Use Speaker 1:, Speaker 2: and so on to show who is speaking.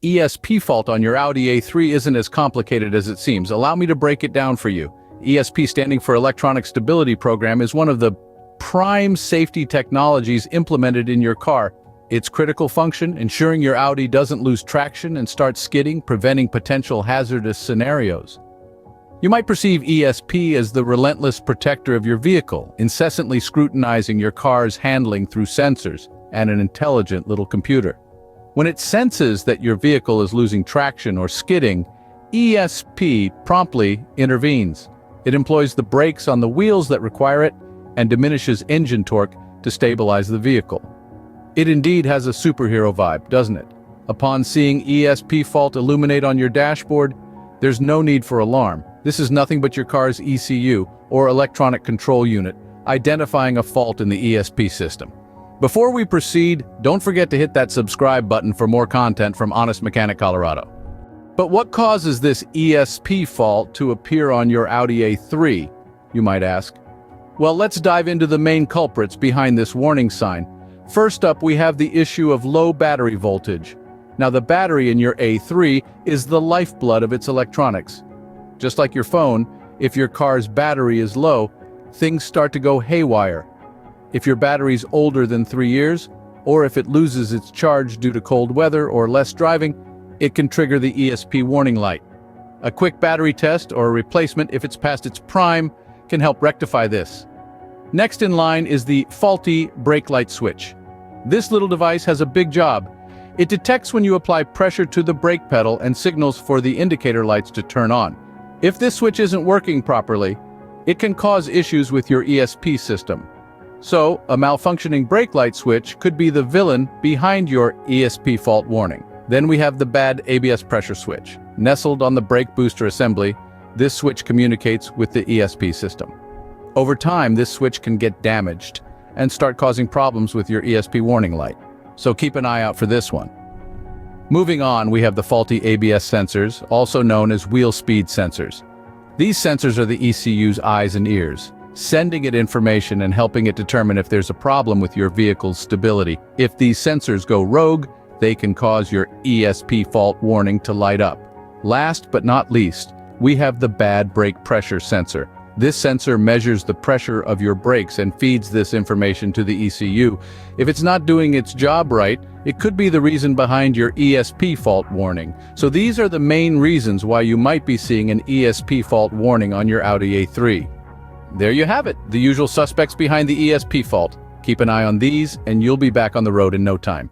Speaker 1: ESP fault on your Audi A3 isn't as complicated as it seems. Allow me to break it down for you. ESP, standing for Electronic Stability Program, is one of the prime safety technologies implemented in your car. Its critical function, ensuring your Audi doesn't lose traction and start skidding, preventing potential hazardous scenarios. You might perceive ESP as the relentless protector of your vehicle, incessantly scrutinizing your car's handling through sensors and an intelligent little computer. When it senses that your vehicle is losing traction or skidding, ESP promptly intervenes. It employs the brakes on the wheels that require it and diminishes engine torque to stabilize the vehicle. It indeed has a superhero vibe, doesn't it? Upon seeing ESP fault illuminate on your dashboard, there's no need for alarm. This is nothing but your car's ECU, or electronic control unit, identifying a fault in the ESP system. Before we proceed, don't forget to hit that subscribe button for more content from Honest Mechanic Colorado. But what causes this ESP fault to appear on your Audi A3, you might ask? Well, let's dive into the main culprits behind this warning sign. First up, we have the issue of low battery voltage. Now, the battery in your A3 is the lifeblood of its electronics. Just like your phone, if your car's battery is low, things start to go haywire. If your battery's older than 3 years, or if it loses its charge due to cold weather or less driving, it can trigger the ESP warning light. A quick battery test or a replacement, if it's past its prime, can help rectify this. Next in line is the faulty brake light switch. This little device has a big job. It detects when you apply pressure to the brake pedal and signals for the indicator lights to turn on. If this switch isn't working properly, it can cause issues with your ESP system. So, a malfunctioning brake light switch could be the villain behind your ESP fault warning. Then we have the bad ABS pressure switch. Nestled on the brake booster assembly, this switch communicates with the ESP system. Over time, this switch can get damaged and start causing problems with your ESP warning light. So keep an eye out for this one. Moving on, we have the faulty ABS sensors, also known as wheel speed sensors. These sensors are the ECU's eyes and ears, sending it information and helping it determine if there's a problem with your vehicle's stability. If these sensors go rogue, they can cause your ESP fault warning to light up. Last but not least, we have the bad brake pressure sensor. This sensor measures the pressure of your brakes and feeds this information to the ECU. If it's not doing its job right, it could be the reason behind your ESP fault warning. So these are the main reasons why you might be seeing an ESP fault warning on your Audi A3. There you have it, the usual suspects behind the ESP fault. Keep an eye on these and you'll be back on the road in no time.